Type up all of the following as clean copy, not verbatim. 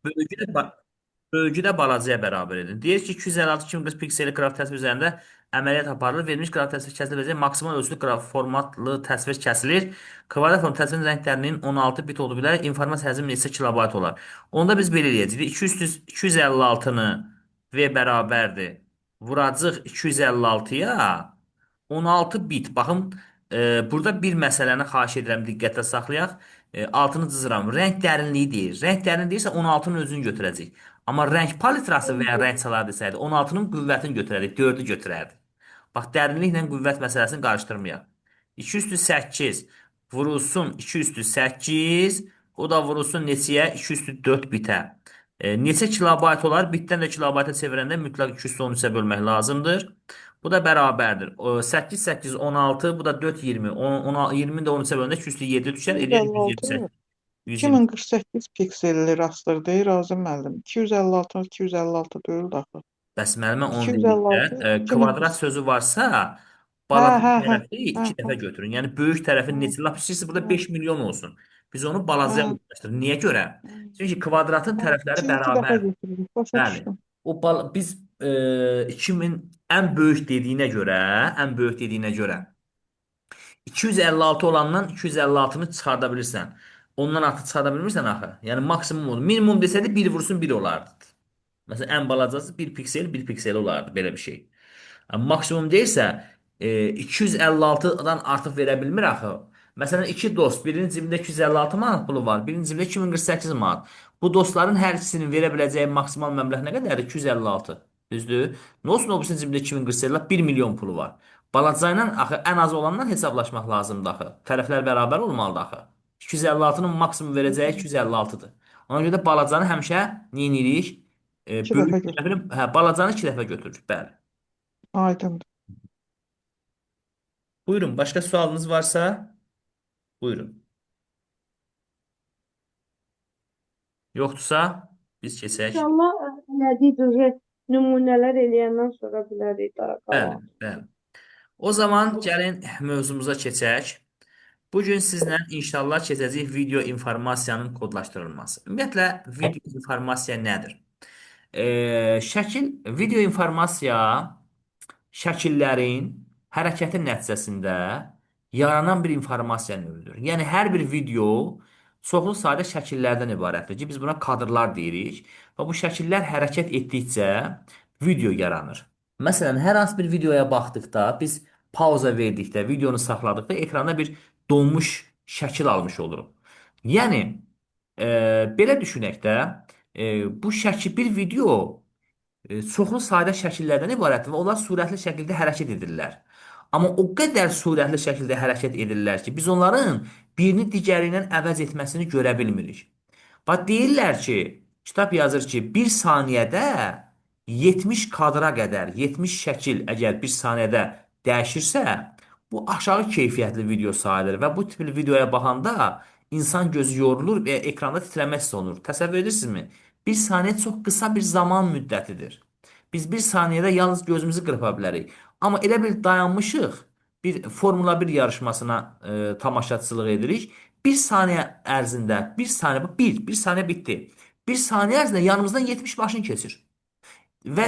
Bölgü də, bölgü də balacaya bərabər edin. Deyir ki, 256 pikseli qraf təsvir üzərində əməliyyat aparılır. Verilmiş qraf təsvir kəsilə maksimal ölçülü qraf formatlı təsvir kəsilir. Kvadrat form təsvirin rənglərinin 16 bit olduğu bilər. İnformasiya həcmi neçə kilobayt olar? Onda biz belə eləyəcəyik. 256-nı V bərabərdir. Vuracaq 256-ya 16 bit. Baxın, burada bir məsələni xahiş edirəm diqqətə saxlayaq. Altını cızıram. Rəng dərinliyi deyir. Rəng dərinliyi deyirsə 16-nın özünü götürəcək. Amma rəng palitrası və ya rəng salar desəydi 16-nın qüvvətini götürərdik, 4-ü götürərdik. Bax, dərinliklə qüvvət məsələsini qarışdırmayaq. 2 üstü 8 vurulsun 2 üstü 8, o da vurulsun neçəyə? 2 üstü 4 bitə. Neçə kilobayt olar? Bitdən də kilobayta çevirəndə mütləq 2 üstü 13-ə bölmək lazımdır. Bu da bərabərdir. 8, 8, 16, bu da 4, 20. 20 də 13-ə bölündə 2 üstü 7 düşər. Eləyər 256 128. 120. 2048 pikselli rastır deyir Azim müəllim. 256 256 deyil axı. Bəs müəllimə onu deyirlər. 256 Kvadrat 2048. sözü varsa, Hə, balaca hə, hə. tərəfi Hə, 2 dəfə hə. götürün. Yəni böyük tərəfin Hə, neçə? Lap istəyirsə burada hə, 5 milyon olsun. Biz onu balacaya hə. ulaşdırırıq. Niyə görə? Hə, Çünki kvadratın hə. tərəfləri İkisini iki dəfə bərabər. götürürük. Başa Bəli. düşdüm. Biz 2000 ən böyük dediyinə görə, ən böyük dediyinə görə 256 olandan 256-nı çıxarda bilirsən. Ondan artıq çıxarda bilmirsən axı. Yəni maksimum olur. Minimum desəydi 1 vursun 1 olardı. Məsələn, ən balacası 1 piksel 1 piksel olardı belə bir şey. Maksimum deyirsə 256-dan artıq verə bilmir axı. Məsələn, iki dost, birinin cibində 256 manat pulu var, birinin cibində 2048 manat. Bu dostların hər ikisinin verə biləcəyi maksimal məbləğ nə qədərdir? 256. Düzdür? Nə olsun o birisinin cibində 2048, 1 milyon pulu var. Balaca ilə axı ən az olandan hesablaşmaq lazımdır axı. Tərəflər bərabər olmalıdır axı. 256-nın maksimum verəcəyi 256-dır. Ona görə də balacanı həmişə nə edirik? İki Böyük dəfə tərəfini, götürürük. balacanı iki dəfə götürürük. Bəli. Aydındır. Buyurun, başqa sualınız varsa, buyurun. Yoxdursa, biz keçək. İnşallah nəticə nümunələr eləyəndən sonra bilərik daha Bəli, qalan. bəli. O zaman gəlin mövzumuza keçək. Bu gün sizlə inşallah keçəcək video informasiyanın kodlaşdırılması. Ümumiyyətlə, video informasiya nədir? Video informasiya şəkillərin hərəkəti nəticəsində yaranan bir informasiya növüdür. Yəni hər bir video çoxlu sayda şəkillərdən ibarətdir ki, biz buna kadrlar deyirik və bu şəkillər hərəkət etdikcə video yaranır. Məsələn, hər hansı bir videoya baxdıqda biz pauza verdikdə, videonu saxladıqda ekranda bir donmuş şəkil almış oluruq. Yəni belə düşünək də, bu şəkil bir video çoxlu sayda şəkillərdən ibarətdir və onlar sürətli şəkildə hərəkət edirlər. Amma o qədər sürətli şəkildə hərəkət edirlər ki, biz onların birini digəri ilə əvəz etməsini görə bilmirik. Bax deyirlər ki, kitab yazır ki, bir saniyədə 70 kadra qədər, 70 şəkil əgər bir saniyədə dəyişirsə, bu aşağı keyfiyyətli video sayılır və bu tipli videoya baxanda insan gözü yorulur və ekranda titrəmək hiss olunur. Təsəvvür edirsinizmi? Bir saniyə çox qısa bir zaman müddətidir. Biz bir saniyədə yalnız gözümüzü qırpa bilərik. Amma elə bir dayanmışıq, bir Formula 1 yarışmasına tamaşaçılıq edirik. Bir saniyə ərzində, bir saniyə, bir saniyə bitdi. Bir saniyə ərzində yanımızdan 70 maşın keçir. Və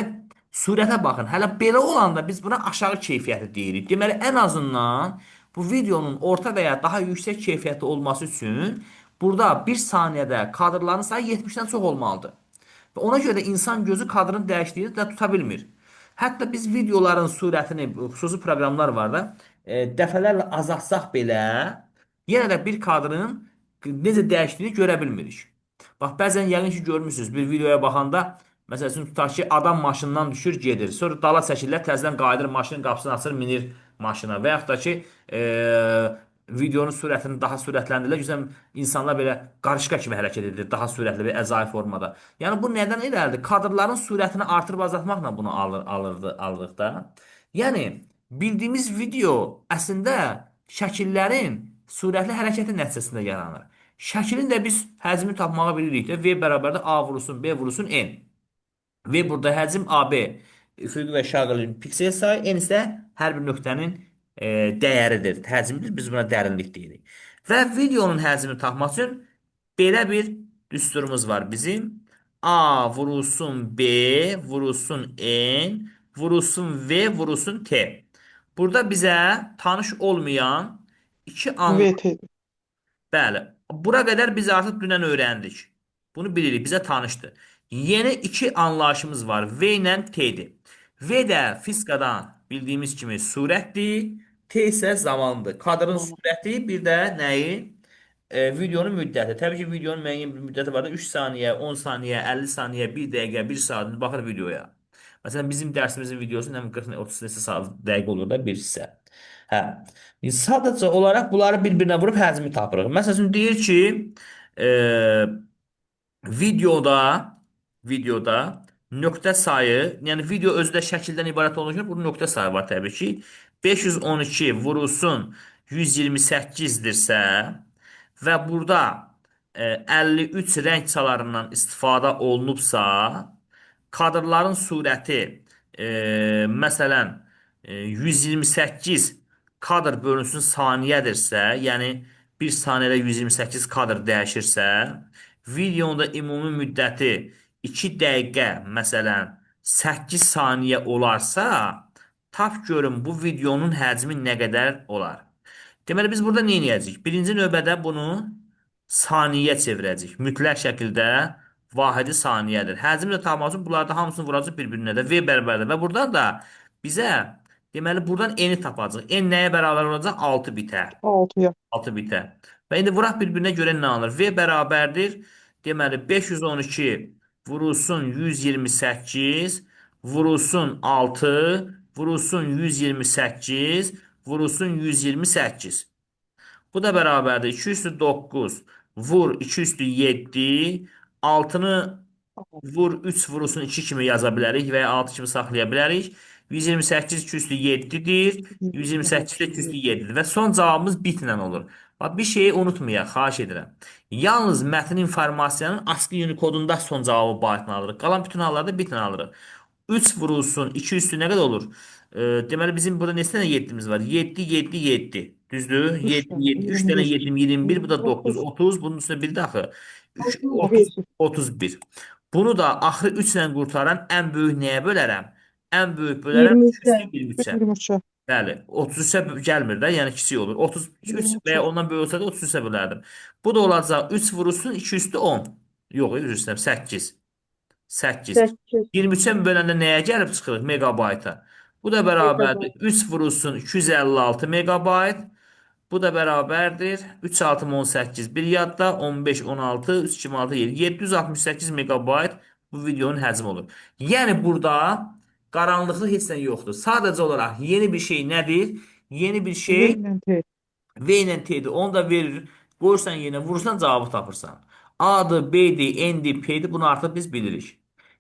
sürətə baxın. Hələ belə olanda biz buna aşağı keyfiyyətli deyirik. Deməli, ən azından bu videonun orta və ya daha yüksək keyfiyyətli olması üçün burada bir saniyədə kadrların sayı 70-dən çox olmalıdır. Və ona görə də insan gözü kadrın dəyişdiyini də tuta bilmir. Hətta biz videoların sürətini, xüsusi proqramlar var da, dəfələrlə azaltsaq belə, yenə də bir kadrın necə dəyişdiyini görə bilmirik. Bax, bəzən yəqin ki, görmüsünüz, bir videoya baxanda, məsəl üçün, tutaq ki, adam maşından düşür, gedir. Sonra dala çəkirlər, təzədən qayıdır, maşının qapısını açır, minir maşına. Və yaxud da ki, videonun sürətini daha sürətləndirirlər. Güzel insanlar belə qarışqa kimi hərəkət edir, daha sürətli və əzai formada. Yəni, bu nədən irəlidir? Kadrların sürətini artırıb azaltmaqla bunu alırıq da. Yəni, bildiyimiz video əslində şəkillərin sürətli hərəkəti nəticəsində yaranır. Şəklin də biz həcmini tapmağa bilirik də. V bərabərdir A vurulsun B vurulsun N. V burada həcm AB. Üfüqi və şaqilin piksel sayı. N isə hər bir nöqtənin dəyəridir. Həcmdir. Biz buna dərinlik deyirik. Və videonun həcmini tapmaq üçün belə bir düsturumuz var bizim. A vurulsun B, vurulsun N, vurulsun V, vurulsun T. Burada bizə tanış olmayan iki anlam. VT-dir. Bəli. Bura qədər biz artıq dünən öyrəndik. Bunu bilirik, bizə tanışdır. Yeni iki anlayışımız var. V ilə T'dir. V də fizikadan bildiyimiz kimi sürətdir. T isə zamandır. Kadrın Tamam. sürəti, bir də nəyi? Videonun müddəti. Təbii ki, videonun müəyyən bir müddəti var da 3 saniyə, 10 saniyə, 50 saniyə, 1 dəqiqə, 1 saat baxır videoya. Məsələn, bizim dərsimizin videosu nə 40-30 neçə saat dəqiqə olur da bir hissə. Hə. Sadəcə olaraq bunları bir-birinə vurub həzmi tapırıq. Məsələn, deyir ki, e, videoda nöqtə sayı, yəni video özü də şəkildən ibarət olduğu üçün bunun nöqtə sayı var təbii ki. 512 vurulsun 128-dirsə və burada 53 rəng çalarından istifadə olunubsa, kadrların surəti məsələn 128 kadr bölünsün saniyədirsə, yəni 1 saniyədə 128 kadr dəyişirsə, videonun da ümumi müddəti 2 dəqiqə, məsələn 8 saniyə olarsa, tap görün bu videonun həcmi nə qədər olar. Deməli biz burada nə edəcəyik? Birinci növbədə bunu saniyə çevirəcəyik. Mütləq şəkildə vahidi saniyədir. Həcmi də tapmaq üçün bunlarda hamısını vuracaq bir-birinə də V bərabərdir. Və buradan da bizə deməli buradan n-i tapacaq. N nəyə bərabər olacaq? 6 bitə. 6-ya. 6 bitə. Və indi vuraq bir-birinə görə nə alır? V bərabərdir. Deməli 512 vurulsun 128 vurulsun 6 vurulsun 128 vurulsun 128. Bu da bərabərdir. 2 üstü 9 vur 2 üstü 7. 6-nı vur 3 vurulsun 2 kimi yaza bilərik və ya 6 kimi saxlaya bilərik. 128 2 üstü 7-dir. 128 2 üstü 7-dir. Və son cavabımız bitlə olur. Bax, bir şeyi unutmayaq, xahiş edirəm. Yalnız mətn informasiyanın ASCII Unicode-unda son cavabı baytını alırıq. Qalan bütün hallarda bitlə alırıq. 3 vurulsun 2 üstü nə qədər olur? Deməli bizim burada neçə dənə 7'miz var? 7 7 7. Düzdür? 3 7 dənə. 7 3 dənə 25. 7 21 bu da 9 30. 30 bunun üstündə bir də axı 3 30 5. 31. Bunu da axırı 3 ilə qurtaran ən böyük nəyə bölərəm? Ən böyük bölərəm 3 23'e. üstü 23-ə. 23'e. Bəli, 33-ə gəlmir də, yəni kiçik olur. 33 və ya 23'e. ondan böyük olsa da 33-ə bölərdim. Bu da olacaq 3 vurulsun 2 üstü 10. Yox, üzr istəyirəm 8. 8. 8 23-ə böləndə nəyə gəlib çıxırıq? Megabayta. Bu da bərabərdir. megabayt. 3 vurulsun 256 megabayt. Bu da bərabərdir. 3 6 18 bir yadda 15 16 3 2 6 7 768 megabayt bu videonun həcmi olur. Yəni burada qaranlıqda heç nə yoxdur. Sadəcə olaraq yeni bir şey nədir? Yeni bir V şey ilə T. V ilə T'dir. Onu da verir. Qoyursan yenə vurursan cavabı tapırsan. A'dır, B'dir, N'dir, P'dir. Bunu artıq biz bilirik.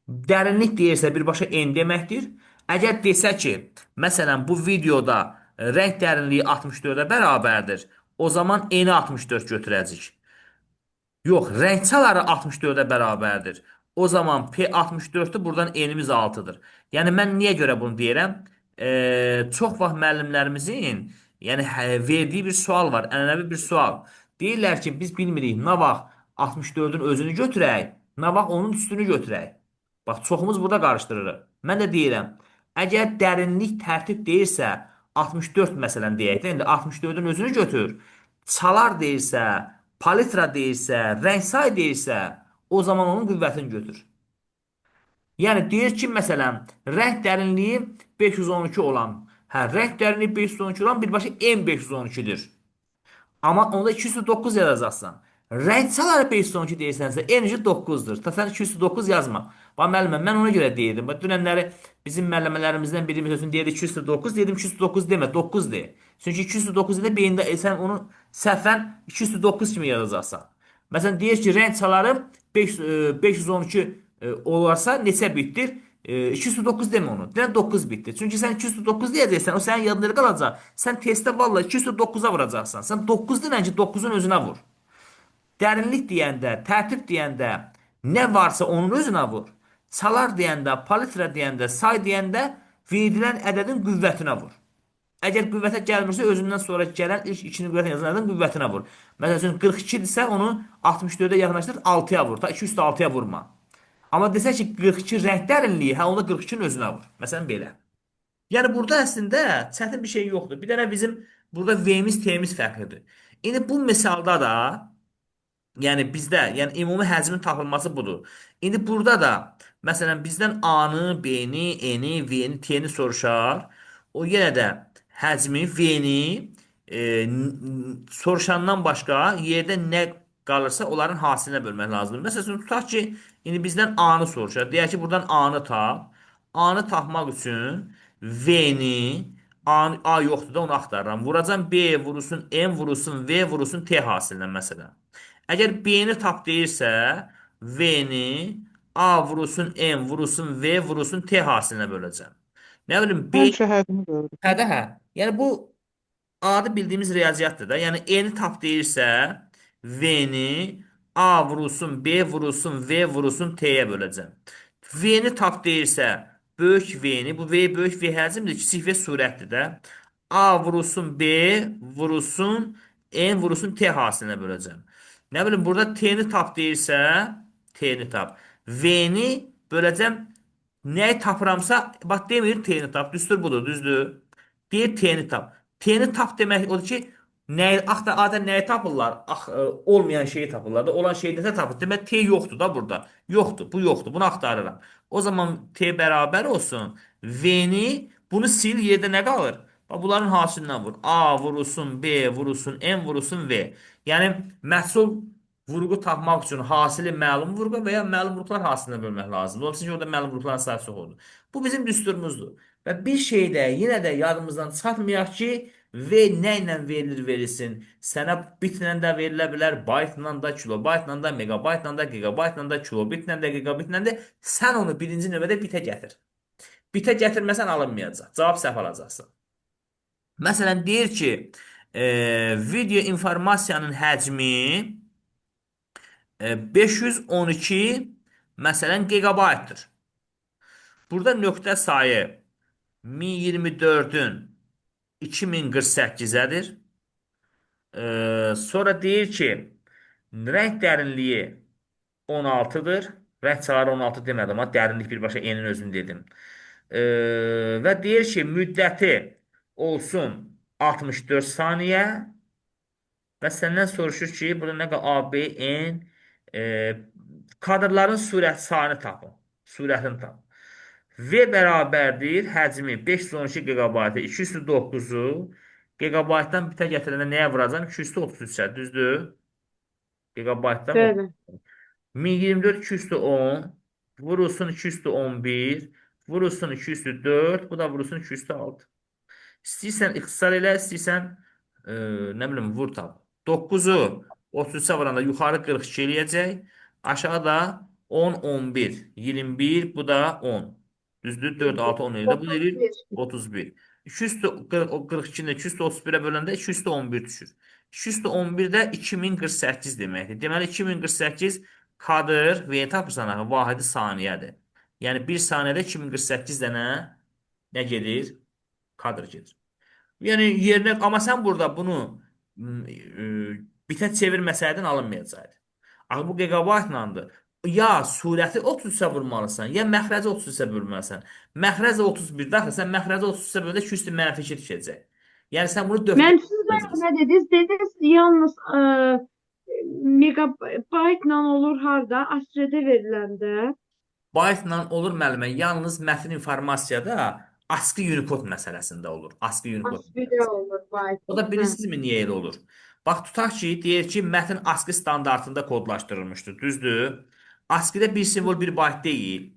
Dərinlik deyirsə birbaşa n deməkdir. Əgər desə ki, məsələn bu videoda rəng dərinliyi 64-ə bərabərdir, o zaman n-i 64 götürəcəyik. Yox, rəngçaları 64-ə bərabərdir. O zaman P 64-dür, buradan n-imiz 6-dır. Yəni mən niyə görə bunu deyirəm? Çox vaxt müəllimlərimizin yəni verdiyi bir sual var, ənənəvi bir sual. Deyirlər ki, biz bilmirik, nə vaxt 64-ün özünü götürək, nə vaxt onun üstünü götürək. Bax, çoxumuz burada qarışdırırıq. Mən də deyirəm, əgər dərinlik tərtib deyirsə, 64 məsələn deyək də, indi 64-ün özünü götür. Çalar deyirsə, palitra deyirsə, rəng say deyirsə, o zaman onun qüvvətini götür. Yəni deyir ki, məsələn, rəng dərinliyi 512 olan, hə, rəng dərinliyi 512 olan birbaşa M512-dir. Amma onda 209 yazacaqsan. Rəng çaları 512 deyirsənsə, enerji 9-dur. Sən 209 yazma. Bax müəllimə, mən ona görə deyirdim. Bax dünənləri bizim müəllimələrimizdən biri sözünü deyirdi 209, dedim 209 demə, 9 de. Çünki 209 də beyində sən onu səhvən 209 kimi yazacaqsan. Məsələn deyir ki, rəng çaları 512 olarsa neçə bitdir? 209 demə onu. Deyən 9 bitdi. Çünki sən 209 deyəcəksən, o sənin yadında qalacaq. Sən testdə valla 209-a vuracaqsan. Sən 9 denən ki, 9-un özünə vur. Dərinlik deyəndə, tərtib deyəndə nə varsa onun özünə vur. Çalar deyəndə, palitra deyəndə, say deyəndə verilən ədədin qüvvətinə vur. Əgər qüvvətə gəlmirsə, özündən sonra gələn ilk ikini qüvvətə yazan ədədin qüvvətinə vur. Məsələn, 42-dirsə onu 64-ə yaxınlaşdır, 6-ya vur. Ta 2 üstə 6-ya vurma. Amma desək ki 42 rəng dərinliyi, hə onda 42-nin özünə vur. Məsələn belə. Yəni burada əslində çətin bir şey yoxdur. Bir dənə bizim burada V-miz, T-miz fərqlidir. İndi bu misalda da yəni bizdə, yəni ümumi həcmin tapılması budur. İndi burada da məsələn bizdən A-nı, B-ni, E-ni, V-ni, T-ni soruşar. O yenə də həcmi, V-ni soruşandan başqa yerdə nə qalırsa onların hasilinə bölmək lazımdır. Məsələn, tutaq ki, indi bizdən A-nı soruşar. Deyək ki, buradan A-nı tap. A-nı tapmaq üçün V-ni A yoxdur da onu axtarıram. Vuracam B vurulsun, M vurulsun, V vurulsun T hasilinə məsələn. Əgər B-ni tap deyirsə, V-ni A vurulsun, M vurulsun, V vurulsun T hasilinə böləcəm. Nə bilim B Həmişə hədini görürük. hə də hə. Yəni bu adı bildiyimiz riyaziyyatdır da. Yəni N tap deyirsə, V-ni A vurulsun, B vurulsun, V vurulsun T-yə böləcəm. V-ni tap deyirsə, böyük V-ni, bu V böyük V həcmdir, kiçik V surətdir də. A vurulsun, B vurulsun, N vurulsun T hasilinə böləcəm. Nə bilim burada T-ni tap deyirsə, T-ni tap. V-ni böləcəm. Nəyi tapıramsa, bax demir T-ni tap. Düzdür budur, düzdür. Deyir T-ni tap. T-ni tap demək odur ki, nəyi, adət nəyi tapırlar? Olmayan şeyi tapırlar da. Olan şeyi nəsə tapır. Demək T yoxdur da burada. Yoxdur, bu yoxdur. Bunu axtarıram. O zaman T bərabər olsun. V-ni bunu sil, yerdə nə qalır? Bax, bunların hasilindən vur. A vurulsun, B vurulsun, M vurulsun, V. Yəni məhsul vurğu tapmaq üçün hasili məlum vurğu və ya məlum vurğular hasilinə bölmək lazımdır. Onun üçün ki, orada məlum vurğuların sayısı çox olur. Bu bizim düsturumuzdur. Və bir şey də yenə də yadımızdan çıxartmayaq ki, V nə ilə verilir verilsin. Sənə bitlə də verilə bilər, baytla da, kilobaytla da, megabaytla da, gigabaytla da, kilobitlə də, gigabitlə də. Sən onu birinci növbədə bitə gətir. Bitə gətirməsən alınmayacaq. Cavab səhv alacaqsın. Məsələn, deyir ki, video informasiyanın həcmi 512 məsələn gigabaytdır. Burada nöqtə sayı 1024-ün 2048-ədir. Sonra deyir ki, rəng dərinliyi 16-dır. Rəng çaları 16 demədim, amma dərinlik birbaşa enin özünü dedim. Və deyir ki, müddəti olsun 64 saniyə. Və səndən soruşur ki, burada nə qədər A, B, N kadrların sürət sayını tapın. Sürətini tapın. V bərabərdir həcmi 512 GB-ə 209-u GB-dan bitə gətirəndə nəyə vuracam? 233-ə, düzdür? GB-dan Bəli. 1024 210 vurulsun 211 vurulsun 204 bu da vurulsun 206. İstəyirsən ixtisar elə, istəyirsən nə bilim vur tap. 9-u 33-ə vuranda yuxarı 42 eləyəcək. Aşağıda 10, 11, 21, bu da 10. Düzdür? 4, 6, 10 eləyir. Bu deyir 31. 242-ni 231-ə böləndə 211 düşür. 211-də 2048 deməkdir. Deməli 2048 kadr və tapırsan axı vahidi saniyədir. Yəni 1 saniyədə 2048 dənə nə gedir? Kadr gedir. Yəni yerinə amma sən burada bunu bitə çevirməsəydin alınmayacaqdı. Axı bu gigabaytlandır. Ya surəti 33-ə vurmalısan, ya məxrəci 33-ə bölməlisən. Məxrəc 31-də axı sən məxrəci 33-ə böləndə 2 üstü -2 düşəcək. Yəni sən bunu 4-də Mən sizə nə dediniz? Dediniz yalnız megabaytla olur harda? ASCII veriləndə. Byte-la olur müəllimə, yalnız mətn informasiyada ASCII Unicode məsələsində olur. ASCII Unicode. ASCII-də olur bayt. O da bilirsinizmi niyə elə olur? Bax tutaq ki, deyir ki, mətn ASCII standartında kodlaşdırılmışdır, düzdür? ASCII-də bir simvol 1 bayt deyil.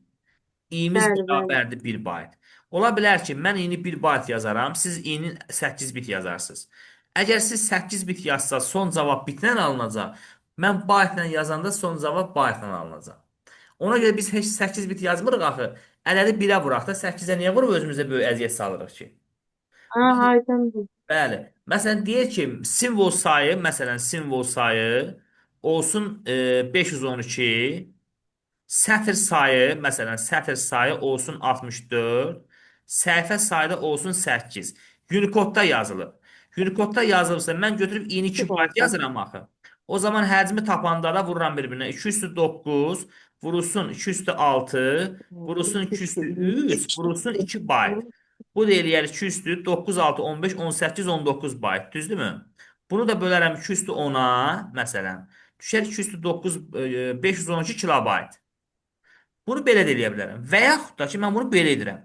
İ'miz Bəli, bəli. bərabərdir 1 bayt. Ola bilər ki, mən i'ni 1 bayt yazaram, siz i'nin 8 bit yazarsınız. Əgər siz 8 bit yazsa son cavab bitlə alınacaq. Mən baytla yazanda son cavab baytla alınacaq. Ona görə biz heç 8 bit yazmırıq axı. Ələli 1-ə vuraq da 8-ə niyə vurub özümüzə böyük əziyyət salırıq ki? Aydındır. Bəli. Məsələn deyir ki, simvol sayı, məsələn simvol sayı olsun 512, sətr sayı, məsələn sətr sayı olsun 64, səhifə sayı da olsun 8. Unicode-da yazılıb. Unicode-da yazılıbsa mən götürüb i'ni 2 bayt yazıram axı. O zaman həcmi tapanda da vururam bir-birinə. 2 üstü 9 vurulsun 2 üstü 6, vurulsun 2 üstü 3, vurulsun 2 bayt. Bu da eləyər 2 üstü 9, 6, 15, 18, 19 bayt. Düzdürmü? Bunu da bölərəm 2 üstü 10-a, məsələn. Düşər 2 üstü 9, 512 kilobayt. Bunu belə də eləyə bilərəm. Və yaxud da ki, mən bunu belə edirəm.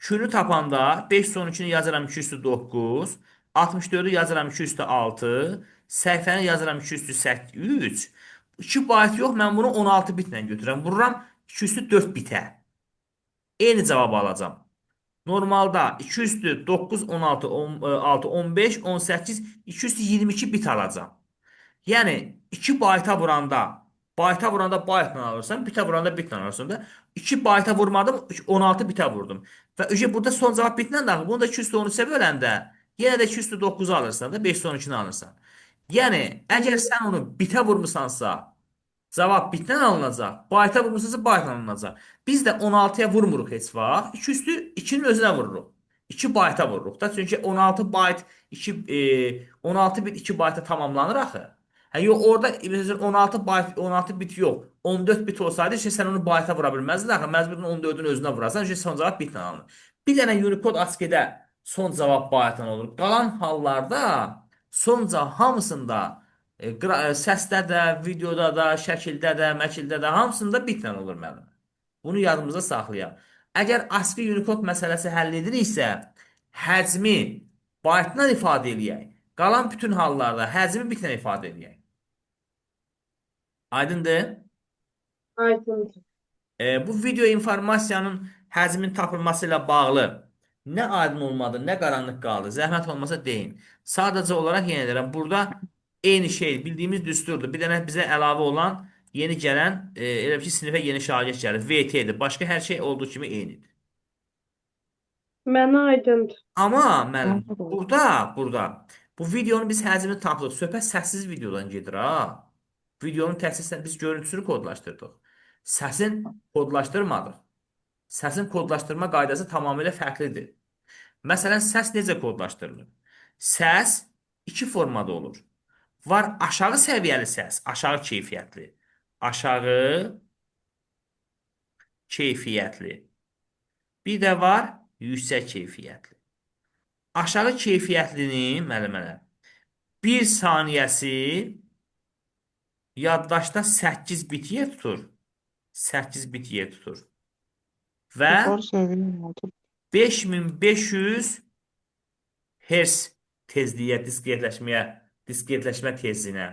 Künü tapanda 512-ni yazıram 2 üstü 9, 64-ü yazıram 2 üstü 6, səhifəni yazıram 2 üstü 3. 2 bayt yox, mən bunu 16 bitlə götürürəm. Vururam 2 üstü 4 bitə. Eyni cavabı alacağam. Normalda 2 üstü 9, 16, 16, 15, 18, 2 üstü 22 bit alacağım. Yəni 2 bayta vuranda baytla alırsan, bitə vuranda bitlə alırsan da. 2 bayta vurmadım, 16 bitə vurdum. Və burada son cavab bitlə daxil. Bunu da 2 üstü 13-ə böləndə yenə də 2 üstü 9-u alırsan da, 512-ni alırsan. Yəni əgər sən onu bitə vurmusansa, cavab bitdən alınacaq. Bayta vurmuşsa baytla alınacaq. Biz də 16-ya vurmuruq heç vaxt. 2 üstü 2-nin özünə vururuq. 2 bayta vururuq da. Çünki 16 bayt 16 bit 2 bayta tamamlanır axı. Hə yox orada məsələn 16 bayt 16 bit yox. 14 bit olsaydı işte sən onu bayta vura bilməzdin axı. Məcburən 14-ün özünə vurasan. Çünki son cavab bitlə alınır. Bir dənə Unicode ASCII-də son cavab baytla olur. Qalan hallarda son cavab hamısında səsdə də, videoda da, şəkildə də, məkildə də, hamısında bitlə olur müəllim. Bunu yadımızda saxlayaq. Əgər ASCII Unicode məsələsi həll edilirsə, həcmi baytla ifadə eləyək. Qalan bütün hallarda həcmi bitlə ifadə eləyək. Aydındır? Aydındır. Bu video informasiyanın həcmin tapılması ilə bağlı nə aydın olmadı, nə qaranlıq qaldı. Zəhmət olmasa deyin. Sadəcə olaraq yenə deyirəm, burada eyni şey, bildiyimiz düsturdur. Bir dənə bizə əlavə olan yeni gələn, elə ki, sinifə yeni şagird gəlir. VT-dir. Başqa hər şey olduğu kimi eynidir. Mənə aydındır. Amma müəllim, Mənə də burada bu videonun biz həcmini tapdıq. Söhbət səssiz videodan gedir ha. Videonun təsirlə biz görüntüsünü kodlaşdırdıq. Səsin kodlaşdırmadıq. Səsin kodlaşdırma qaydası tamamilə fərqlidir. Məsələn, səs necə kodlaşdırılır? Səs iki formada olur. Var aşağı səviyyəli səs, aşağı keyfiyyətli. Aşağı keyfiyyətli. Bir də var yüksək keyfiyyətli. Aşağı keyfiyyətlinin müəllimələr 1 saniyəsi yaddaşda 8 bit yer tutur. 8 bit yer tutur. Və yuxarı səviyyə oldu. 5500 Hz tezliyə, diskretləşmə tezliyinə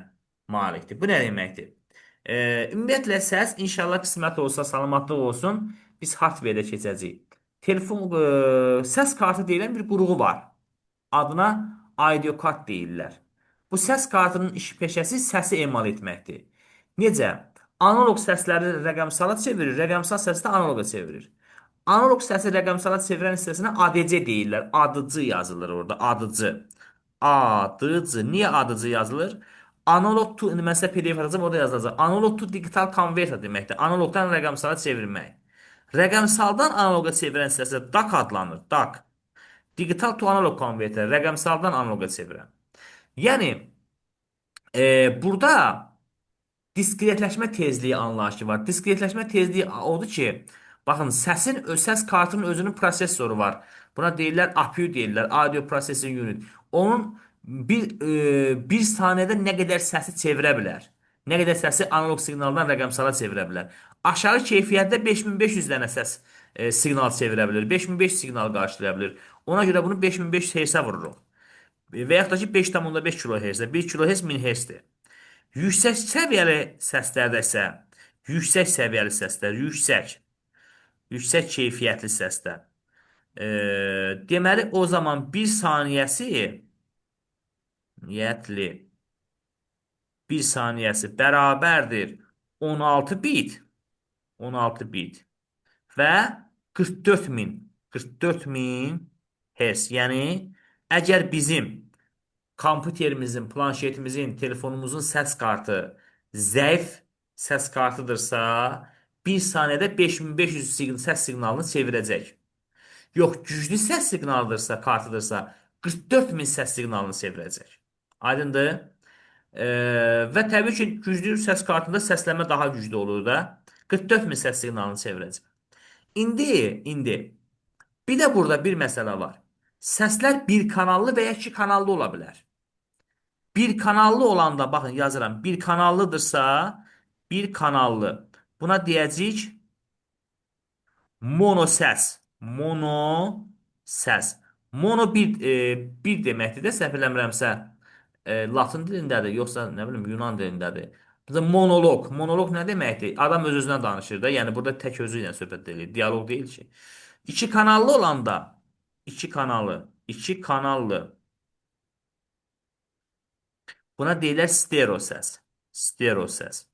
malikdir. Bu nə deməkdir? Ümumiyyətlə səs inşallah qismət olsa, salamatlıq olsun, biz hardware-də keçəcəyik. Telefon səs kartı deyilən bir qurğu var. Adına audio kart deyirlər. Bu səs kartının iş peşəsi səsi emal etməkdir. Necə? Analog səsləri rəqəmsala çevirir, rəqəmsal səsi də analoqa çevirir. Analog səsi rəqəmsala çevirən hissəsinə ADC deyirlər. Adıcı yazılır orada, adıcı. Adıcı. Niyə adıcı yazılır? Analog to, indi mən sizə PDF atacağım, orada yazılacaq. Analog to digital converter deməkdir. Analogdan rəqəmsala çevirmək. Rəqəmsaldan analoqa çevirən hissəsi DAC adlanır. DAC. Digital to analog converter. Rəqəmsaldan analoqa çevirən. Yəni, burada diskretləşmə tezliyi anlayışı var. Diskretləşmə tezliyi odur ki, baxın, səs kartının özünün prosessoru var. Buna deyirlər APU deyirlər, Audio Processing Unit. Onun bir saniyədə nə qədər səsi çevirə bilər. Nə qədər səsi analog siqnaldan rəqəmsala çevirə bilər. Aşağı keyfiyyətdə 5500 dənə səs siqnal çevirə bilir. 5500 siqnal qarşılaya bilir. Ona görə bunu 5500 Hz-ə vururuq. Və yaxud da ki 5,5 kHz-də, 1 kHz 1000 Hz-dir. Yüksək səviyyəli səslərdə isə, yüksək keyfiyyətli səslər. Deməli, o zaman 1 saniyəsi, niyyətli, 1 saniyəsi bərabərdir 16 bit, 16 bit və 44 min Hz. Yəni, əgər bizim kompüterimizin, planşetimizin, telefonumuzun səs kartı zəif səs kartıdırsa, 1 saniyədə 5500 səs siqnalını çevirəcək. Yox, güclü səs siqnalıdırsa, kartıdırsa, 44 min səs siqnalını çevirəcək. Aydındır? Və təbii ki, güclü səs kartında səsləmə daha güclü olur da. 44 min səs siqnalını çevirəcək. İndi bir də burada bir məsələ var. Səslər bir kanallı və ya iki kanallı ola bilər. Bir kanallı olanda baxın yazıram. Bir kanallıdırsa bir kanallı. Buna deyəcəyik mono səs. Mono səs. Mono bir deməkdir də səhv eləmirəmsə. Latın dilindədir, yoxsa nə bilim Yunan dilindədir. Burada monoloq. Monoloq nə deməkdir? Adam öz-özünə danışır da. Yəni burada tək özü ilə söhbət edir. Dialoq deyil ki. İki kanallı olanda iki kanallı. Buna deyirlər stereo səs. Stereo səs.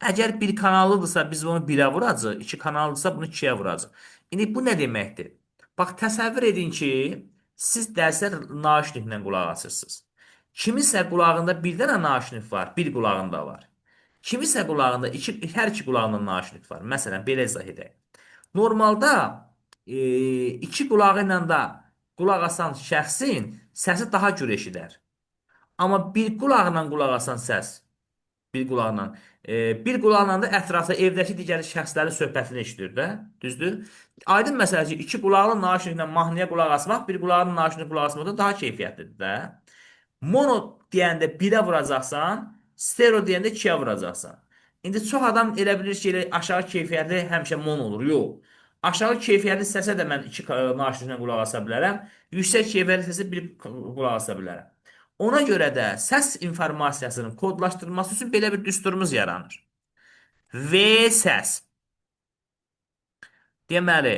Əgər bir kanallıdırsa biz bunu 1-ə vuracağıq, iki kanallıdırsa bunu 2-yə vuracağıq. İndi bu nə deməkdir? Bax təsəvvür edin ki, siz dərsə naşniklə qulaq asırsınız. Kimisə qulağında bir dənə naşnik var, bir qulağında var. Kimisə qulağında hər iki qulağında naşnik var. Məsələn, belə izah edək. Normalda iki qulağı ilə də qulaq asan şəxsin səsi daha gür eşidər. Amma bir qulaqla qulaq asan səs bir qulaqla. Bir qulaqla da ətrafda evdəki digər şəxslərin söhbətini eşidir də, düzdür? Aydın məsələ ki, iki qulaqlı naşniklə mahnıya qulaq asmaq, bir qulaqlı naşniklə qulaq asmaqdan daha keyfiyyətlidir də. Mono deyəndə 1-ə vuracaqsan, stereo deyəndə 2-yə vuracaqsan. İndi çox adam elə bilir ki, elə aşağı keyfiyyətli həmişə mono olur. Yox. Aşağı keyfiyyətli səsə də mən iki naşniklə qulaq asa bilərəm. Yüksək keyfiyyətli səsə bir qulaq asa bilərəm. Ona görə də səs informasiyasının kodlaşdırılması üçün belə bir düsturumuz yaranır. V səs. Deməli,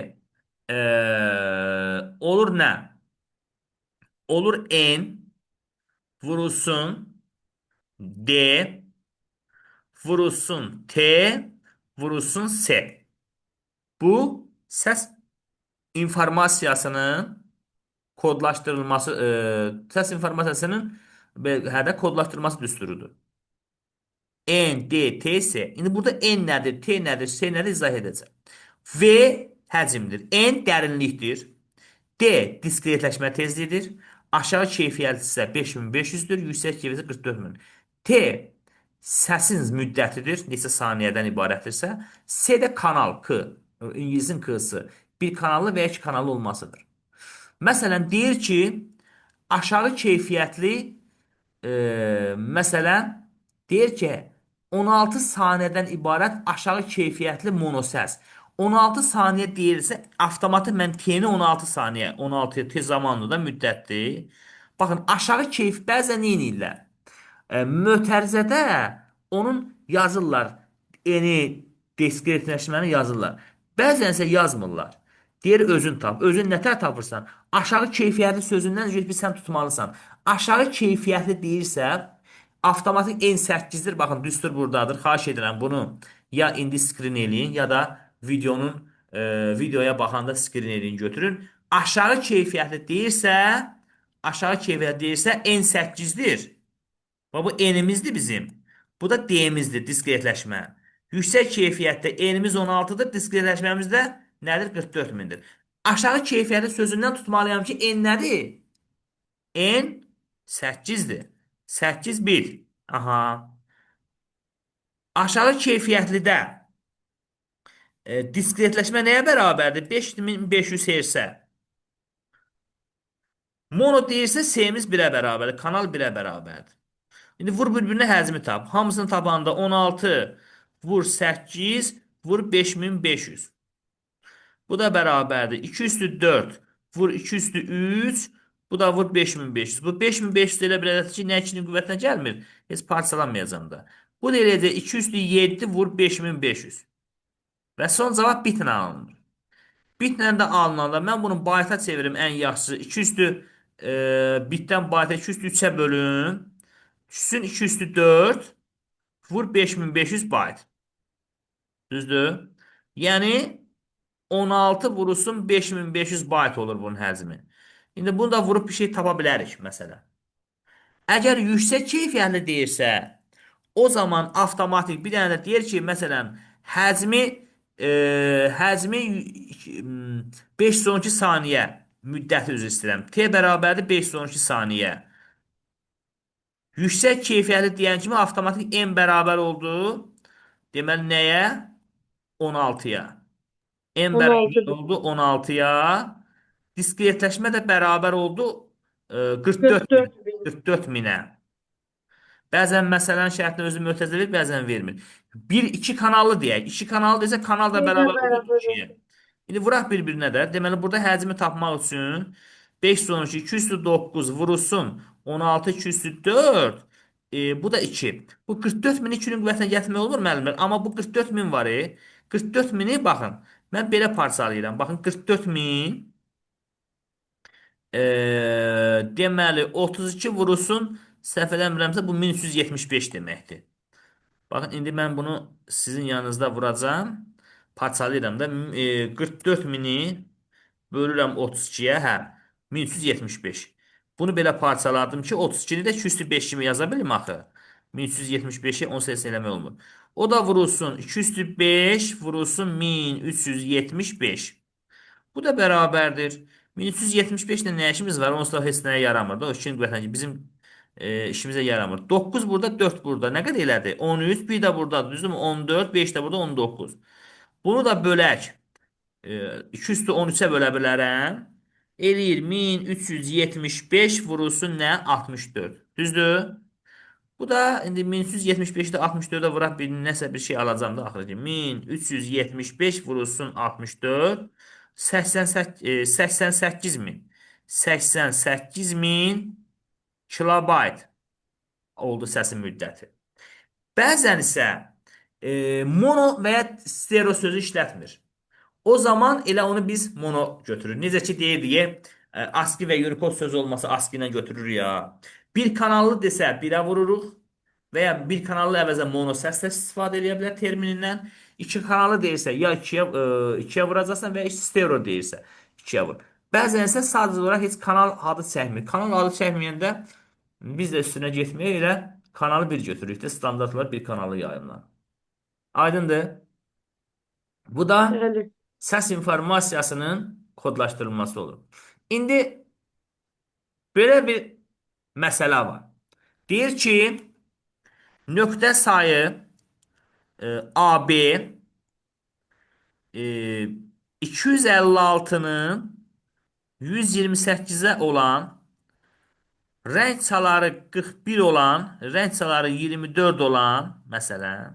olur nə? Olur N vurulsun D vurulsun T vurulsun S. Bu səs informasiyasının kodlaşdırılması, səs informasiyasının kodlaşdırılması düsturudur. N, D, T, S. İndi burada N nədir, T nədir, S nədir izah edəcəm. V həcmdir, N dərinlikdir, D diskretləşmə tezliyidir, aşağı keyfiyyətli isə 5500-dür, yüksək keyfiyyətli 44000. T səsin müddətidir, neçə saniyədən ibarətdirsə, S də kanal, K, İngilisin K-sı, bir kanallı və ya iki kanallı olmasıdır. Məsələn, deyir ki, aşağı keyfiyyətli, məsələn, deyir ki, 16 saniyədən ibarət aşağı keyfiyyətli monosəs. 16 saniyə deyilsə, avtomatı mən T-ni 16 saniyə, 16 tez zamanlı da müddətdir. Baxın, aşağı keyf bəzən neynirlər? Mötərizədə onun yazırlar, eni diskretləşməni yazırlar. Bəzən isə yazmırlar. Deyir özün tap. Özün nətər tapırsan? Aşağı keyfiyyətli sözündən bir sən tutmalısan. Aşağı keyfiyyətli deyirsə, avtomatik N8-dir. Baxın, düstur buradadır. Xahiş edirəm bunu ya indi skrin eləyin, ya da videoya baxanda skrin eləyin, götürün. Aşağı keyfiyyətli deyirsə N8-dir. Bu N-imizdir bizim. Bu da D-imizdir, diskretləşmə. Yüksək keyfiyyətdə N-imiz 16-dır, diskretləşməmiz də nədir? 44 mindir. Aşağı keyfiyyətli sözündən tutmalıyam ki, N nədir? N 8-dir. 8 bil. Aha. Aşağı keyfiyyətlidə diskretləşmə nəyə bərabərdir? 5500 Hz-ə. Mono deyirsə S-imiz 1-ə bərabərdir, kanal 1-ə bərabərdir. İndi vur bir-birinə həzmi tap. Hamısını tapanda 16 vur 8 vur 5500. Bu da bərabərdir. 2 üstü 4 vur 2 üstü 3. Bu da vur 5500. Bu 5500 elə bir ədəd ki, nə ikinin qüvvətinə gəlmir. Heç parçalanmayacam da. Bu da eləcək 2 üstü 7 vur 5500. Və son cavab bitlə alınır. Bitlə də alınanda mən bunu bayta çevirim ən yaxşısı. 2 üstü bitdən bayta 2 üstü 3-ə bölün. Düşsün 2 üstü 4 vur 5500 bayt. Düzdür? Yəni 16 vurulsun 5500 bayt olur bunun həcmi. İndi bunu da vurub bir şey tapa bilərik məsələn. Əgər yüksək keyfiyyətli deyirsə, o zaman avtomatik bir dənə də deyir ki, məsələn, həcmi 512 saniyə müddəti üzr istəyirəm. T bərabərdir 512 saniyə. Yüksək keyfiyyətli deyən kimi avtomatik N bərabər oldu. Deməli nəyə? 16'ya. En bərabər 16 bin. oldu 16'ya. Diskretləşmə də bərabər oldu 44 min. 44 bin. 44 minə. Bəzən məsələnin şərtini özü mötəzə verir, bəzən vermir. Bir, iki kanallı deyək. İki kanallı desə kanal da Bir də bərabər oldu bərabər 2'ye. oldu. İndi vuraq bir-birinə də. Deməli, burada həcmi tapmaq üçün 5 son 2 üstü 9 vurulsun 16 2 üstü 4. Bu da 2. Bu 44 mini 2'nin qüvvətinə gətirmək olmur müəllimlər? Amma bu 44 min var. 44 mini baxın. Mən belə parçalayıram. Baxın 44 min deməli 32 vurulsun səhv eləmirəmsə bu 1375 deməkdir. Baxın, indi mən bunu sizin yanınızda vuracağım. Parçalayıram da. 44 mini bölürəm 32'yə, hə. 1375. Bunu belə parçaladım ki, 32'ni də 2 üstü 5 kimi yaza bilim axı. 1375'i 18 eləmək olmur. O da vurulsun 2 üstü 5 vurulsun 1375. Bu da bərabərdir. 1375 ilə nə işimiz var? Onsuz da heç nəyə yaramır da. O işin qüvvətinə bizim işimizə yaramır. 9 burada, 4 burada. Nə qədər elədi? 13, bir də buradadır. Düzdürmü? 14, 5 də burada 19. Bunu da bölək. 2 üstü 13'ə bölə bilərəm. Eləyir 1375 vurulsun nə? 64. Düzdür? Bu da indi 1375'də 64'ə vuraq bir nəsə bir şey alacağım da axırı ki. 1375 vurulsun 64. 88 min. 88 min kilobayt oldu səsin müddəti. Bəzən isə mono və ya stereo sözü işlətmir. O zaman elə onu biz mono götürürük. Necə ki deyirdik, ASCII və Unicode sözü olmasa ASCII ilə götürürük ya. Bir kanallı desə 1'ə vururuq və ya bir kanallı əvəzə mono səslə istifadə edə bilər terminindən. İki kanallı deyirsə ya 2'yə vuracaqsan və ya stereo deyirsə 2'yə vur. Bəzən isə sadəcə olaraq heç kanal adı çəkmir. Kanal adı çəkməyəndə biz də üstünə getməyə elə kanalı bir götürürük də standart olaraq bir kanalı yayımlar. Aydındır? Bu da Bəli. səs informasiyasının kodlaşdırılması olur. İndi belə bir məsələ var. Deyir ki, nöqtə sayı AB 256'nın 128'e olan, rəng çaları 41 olan, rəng çaları 24 olan məsələn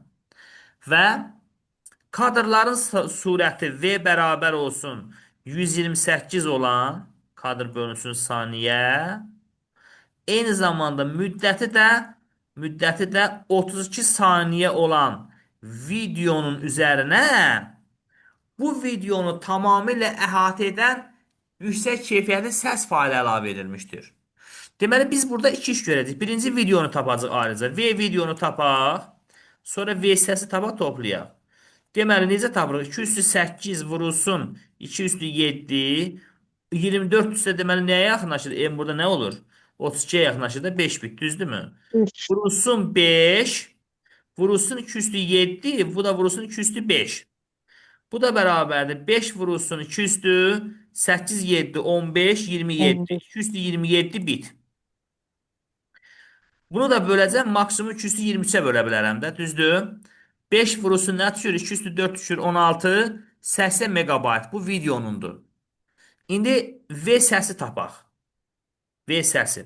və kadrların surəti V bərabər olsun 128 olan kadr bölünsün saniyə. Eyni zamanda müddəti də 32 saniyə olan videonun üzərinə bu videonu tamamilə əhatə edən yüksək keyfiyyətli səs faylı əlavə edilmişdir. Deməli biz burada iki iş görəcəyik. Birinci videonu tapacaq ayrıca. V videonu tapaq. Sonra V səsi tapaq toplayaq. Deməli necə tapırıq? 2 üstü 8 vurulsun 2 üstü 7. 24 üstə deməli nəyə yaxınlaşır? Burada nə olur? 32'ye yaxınlaşır da 5 bit, düzdürmü? Üç. Vurulsun 5. Vurulsun 2 üstü 7. Bu da vurulsun 2 üstü 5. Bu da bərabərdir. 5 vurulsun 2 üstü 8, 7, 15, 27. 11. 2 üstü 27 bit. Bunu da böləcəm. Maksimum 2 üstü 23'ə bölə bilərəm də. Düzdür? 5 vurulsun nə düşür? 2 üstü 4 düşür 16. 80 megabayt. Bu videonundur. İndi V səsi tapaq. V səsi.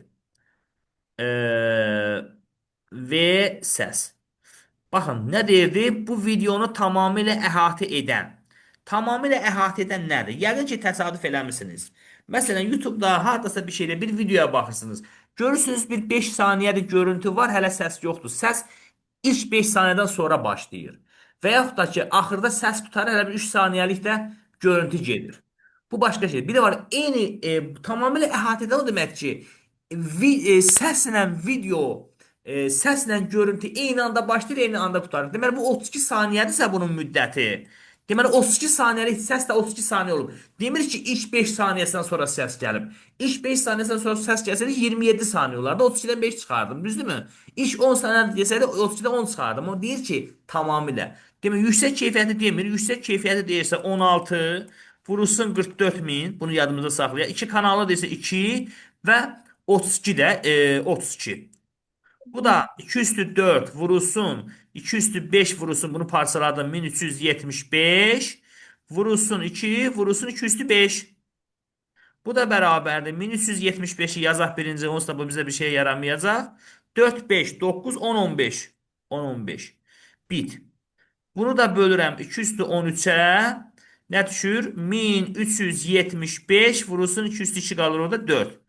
V səs. Baxın, nə deyirdi? Bu videonu tamamilə əhatə edən. Tamamilə əhatə edən nədir? Yəqin ki, təsadüf eləmişsiniz. Məsələn, YouTube-da hardasa bir şeydə bir videoya baxırsınız. Görürsünüz bir 5 saniyəlik görüntü var, hələ səs yoxdur. Səs ilk 5 saniyədən sonra başlayır. Və yaxud da ki, axırda səs tutar, hələ bir 3 saniyəlik də görüntü gedir. Bu başqa şey. Bir də var, eyni tamamilə əhatə edən o demək ki, səslə video, səslə görüntü eyni anda başlayır, eyni anda qurtarır. Deməli bu 32 saniyədirsə bunun müddəti. Deməli 32 saniyəlik səs də 32 saniyə olub. Demir ki, ilk 5 saniyəsindən sonra səs gəlib. İlk 5 saniyəsindən sonra səs gəlsəydi 27 saniyə olardı. 32-dən 5 çıxardım, düzdürmü? İlk 10 saniyə desəydi 32-dən 10 çıxardım. O deyir ki, tamamilə. Demək yüksək keyfiyyəti demir. Yüksək keyfiyyəti deyirsə 16 vurulsun 44 min. Bunu yadımızda saxlayaq. 2 kanalı deyirsə 2 və 32 də 32. Bu da 2 üstü 4 vurulsun. 2 üstü 5 vurulsun. Bunu parçaladım. 1375 vurulsun 2 vurulsun 2 üstü 5. Bu da bərabərdir. 1375'i yazaq birinci. Onsuz da bu bizə bir şey yaramayacaq. 4, 5, 9, 10, 15. 10, 15. Bit. Bunu da bölürəm 2 üstü 13'ə. Nə düşür? 1375 vurulsun 2 üstü 2 qalır orada 4.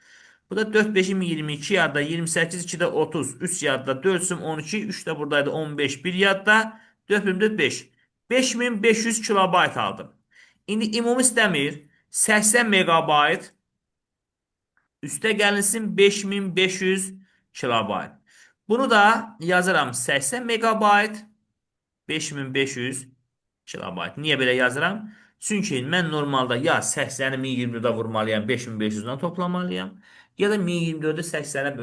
Bu da 4, 5'im 22 yadda, 28, 2 de 30, 3 yadda, 4'üm 12, 3 de buradaydı 15, 1 yadda, 4 bölümdə 5. 5500 kilobayt aldım. İndi ümumi istəmir. 80 megabayt üstə gəlinsin 5500 kilobayt. Bunu da yazıram 80 megabayt 5500 kilobayt. Niyə belə yazıram? Çünki mən normalda ya 80-i 1024-ə vurmalıyam, 5500-dən toplamalıyam, ya da 1024-ü 80-ə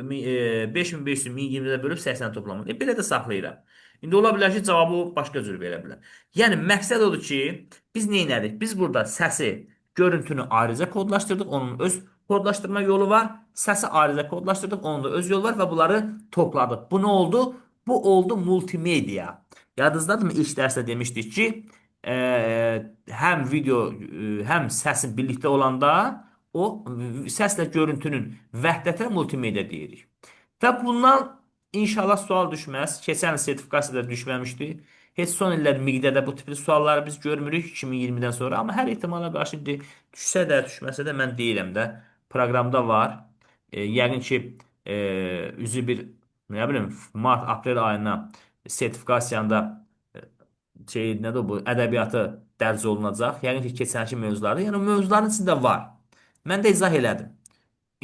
5500-ü 1024-ə bölüb 80 toplamalıyam. Belə də saxlayıram. İndi ola bilər ki, cavabı başqa cür verə bilər. Yəni məqsəd odur ki, biz nə etdik? Biz burada səsi, görüntünü ayrıca kodlaşdırdıq, onun öz kodlaşdırma yolu var. Səsi ayrıca kodlaşdırdıq, onun da öz yolu var və bunları topladıq. Bu nə oldu? Bu oldu multimedia. Yadınızdadırmı? İlk dərsdə demişdik ki, həm video, həm səsin birlikdə olanda o səslə görüntünün vəhdətinə multimedia deyirik. Və bundan inşallah sual düşməz. Keçən il sertifikasiyada düşməmişdi. Heç son illər miqdədə bu tipli sualları biz görmürük 2020-dən sonra. Amma hər ehtimala qarşı indi düşsə də, düşməsə də mən deyirəm də proqramda var. Yəqin ki, üzü bir nə bilim mart, aprel ayına sertifikasiyanda nədir bu ədəbiyyatı dərc olunacaq. Yəqin ki, keçənki mövzuları, yəni mövzuların içində var. Mən də izah elədim.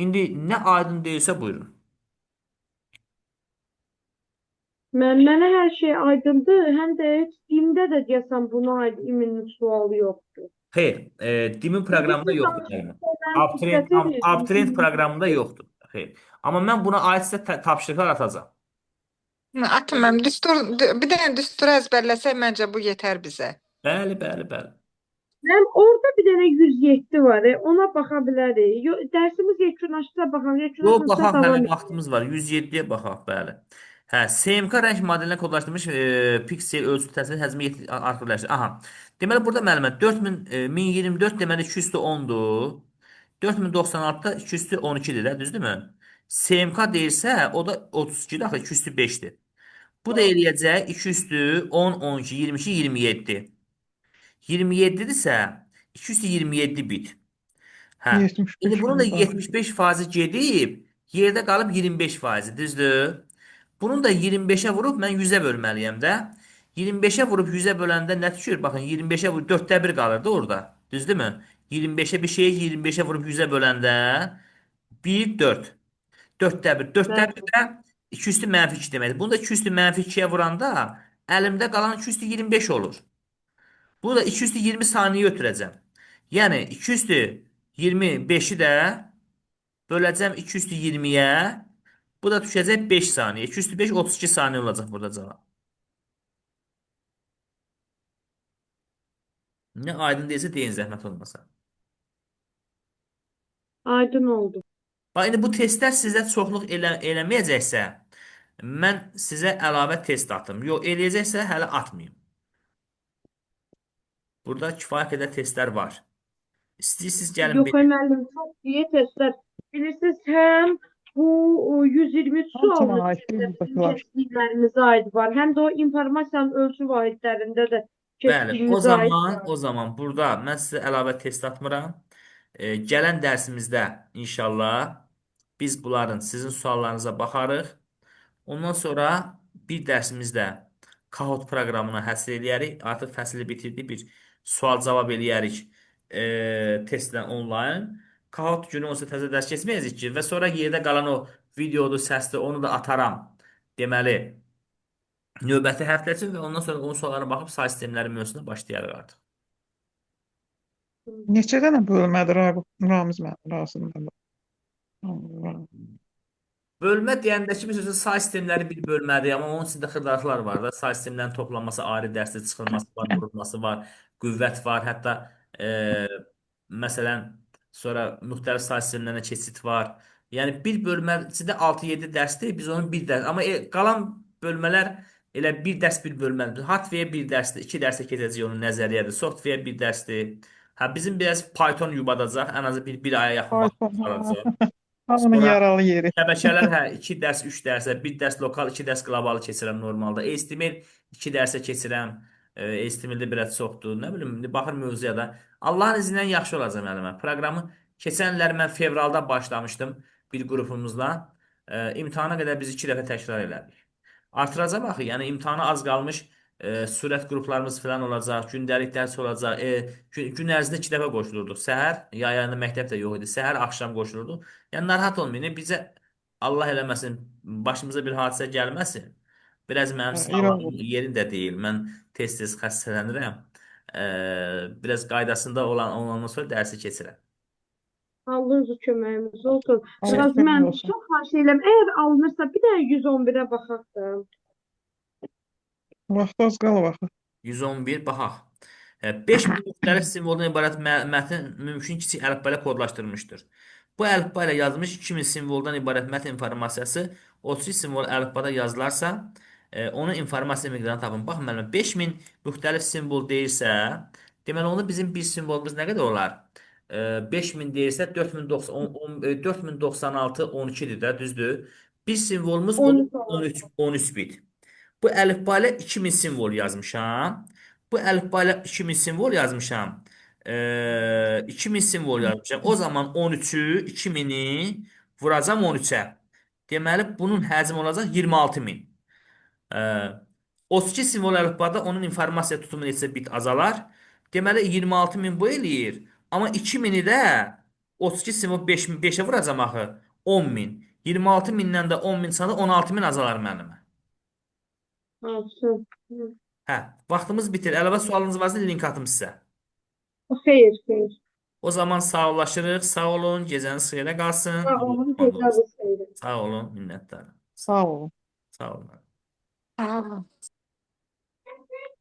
İndi nə aydın deyilsə buyurun. Mənə hər şey aydındır. Həm də heç dildə də deyəsən buna aid imin sualı yoxdur. Xeyr, dimin proqramında Bilirsiniz, yoxdur. Yəni. danışıqlardan diqqət Uptrend edirdim. proqramında yoxdur. Xeyr. Amma mən buna aid sizə tapşırıqlar atacağam. Atmam. Bir dənə düsturu əzbərləsək məncə bu yetər bizə. Bəli, bəli, bəli. Həm orada bir dənə 107 var. Ona baxa bilərik. Dərsimiz yekunlaşsa baxaq, Yox, yekunlaşmasa baxaq, davam hələ edək. vaxtımız var. 107-yə baxaq, bəli. Hə, SMK rəng modelinə kodlaşdırılmış piksel ölçü təsir həcmi artırılır. Aha. Deməli burada müəllimə 4000 1024 deməli 210-dur. 4096-da 212-dir də, düzdürmü? SMK deyirsə, o da 32-dir, axı 205-dir. Bu da eləyəcək 2 üstü 10, 12, 22, 27. 27-dirsə 2 üstü 27 bit. Hə. İndi 75 bunun da mi var? 75% gedib, yerdə qalıb 25%, düzdür? Bunun da 25-ə vurub mən 100-ə bölməliyəm də. 25-ə vurub 100-ə böləndə nə düşür? Baxın 25-ə vurub 4də 1 qalır da orada. Düzdürmü? 25-ə bir şey 25-ə vurub 100-ə böləndə 1, 4. 4də 1. 4də 1 də 2 üstü mənfi 2 deməkdir. Bunu da 2 üstü mənfi 2-yə vuranda əlimdə qalan 2 üstü 25 olur. Bunu da 2 üstü 20 saniyə ötürəcəm. Yəni 2 üstü 25-i də böləcəm 2 üstü 20-yə. Bu da düşəcək 5 saniyə. 2 üstü 5 32 saniyə olacaq burada cavab. Nə aydın deyilsə deyin zəhmət olmasa. Aydın oldu. Bax indi bu testlər sizə çoxluq eləməyəcəksə, mən sizə əlavə test atım. Yox, eləyəcəksə hələ atmayım. Burada kifayət qədər testlər var. İstəyirsiniz gəlin Yox, bir. müəllim, çox iyi testlər. Bilirsiniz, həm bu 120 Hamısına sualın aid içində bir bizim var. keçdiklərimizə aid var. Həm də o informasiyanın ölçü vahidlərində də Bəli, keçdiyimizə aid var. o zaman burada mən sizə əlavə test atmıram. Gələn dərsimizdə inşallah biz bunların sizin suallarınıza baxarıq. Ondan sonra bir dərsimizdə Kahoot proqramına həsr eləyərik. Artıq fəsli bitirdik. Bir sual-cavab eləyərik testlə onlayn. Kahoot günü olsa təzə dərs keçməyəcək ki və sonra yerdə qalan o videodur, səsli onu da ataram. Deməli, növbəti həftə üçün və ondan sonra onun suallarına baxıb say sistemləri mövzusuna başlayarıq artıq. Neçə dənə bölmədir Ramiz müəllim razımdır. Bölmə deyəndə ki, məsələn, say sistemləri bir bölmədir, amma onun içində xırdalıqlar var da. Say sistemlərin toplanması, ayrı dərsdə çıxılması var, vurulması var, qüvvət var, hətta məsələn, sonra müxtəlif say sistemlərinə keçid var. Yəni bir bölməsi də 6-7 dərsdir. Biz onun bir dərs, amma qalan bölmələr elə bir dərs bir bölmədir. Hardware bir dərsdir, 2 dərsə keçəcək onun nəzəriyyədir. Software bir dərsdir. Hə bizim biraz Python yubadacaq. Ən azı bir aya yaxın vaxt Python, alacaq. hamının Sonra yaralı yeri. şəbəkələr hə 2 dərs, 3 dərsə, bir dərs lokal, 2 dərs qlobalı keçirəm normalda. HTML 2 dərsə keçirəm. HTML-də biraz çoxdur. Nə bilim, indi baxır mövzuya da. Allahın izni ilə yaxşı olacaq müəllimə. Proqramı keçən illər mən fevralda başlamışdım bir qrupumuzla. İmtahana qədər biz 2 dəfə təkrar elədik. Artıracaq axı, yəni imtahana az qalmış sürət qruplarımız falan olacaq, gündəlik dərs olacaq. Gün ərzində 2 dəfə qoşulurduq. Səhər, yay ayında məktəb də yox idi. Səhər, axşam qoşulurduq. Yəni narahat olmayın. Bizə Allah eləməsin, başımıza bir hadisə gəlməsin. Biraz mənim İran sağlığım yerində deyil. Mən tez-tez xəstələnirəm. Biraz qaydasında olandan sonra dərsi keçirəm. Allahınız köməyimiz olsun. Allah Biraz kömək mən olsun. çox xahiş edirəm. Əgər alınırsa bir dənə 111-ə baxaq da. Vaxt az qalıb axı. 111 baxaq. 5000 müxtəlif simvoldan ibarət mətn mümkün kiçik əlifba ilə kodlaşdırılmışdır. Bu əlifba ilə yazılmış 2000 simvoldan ibarət mətn informasiyası 32 simvol əlifbada yazılarsa, onun informasiya miqdarını tapın. Bax müəllimə 5000 müxtəlif simvol deyirsə, deməli onda bizim bir simvolumuz nə qədər olar? 5000 deyirsə 4096 12-dir də, düzdür? Bir simvolumuz 13 olur. 13 bit. Bu əlifba ilə 2000 simvol yazmışam. Bu əlifba ilə 2000 simvol yazmışam. 2000 simvol yazmışam. O zaman 13-ü, 2000-i vuracam 13-ə. Deməli, bunun həcmi olacaq 26000. Ee, 32 simvol əlifbada onun informasiya tutumu neçə bit azalar. Deməli, 26000 bu eləyir. Amma 2000-i də 32 simvol 5'ə vuracam axı. 10000. 26000-dən də 10000 çıxanda 16000 azalar mənimə. Olsun. Hə, vaxtımız bitir. Əlavə sualınız varsa link atım sizə. Xeyr, xeyr. O zaman sağollaşırıq. Sağ olun. Gecəniz xeyrə qalsın. Sağ olun, tezlər xeyr. Sağ olun. Minnətdarım. Sağ olun. Sağ olun. Sağ olun.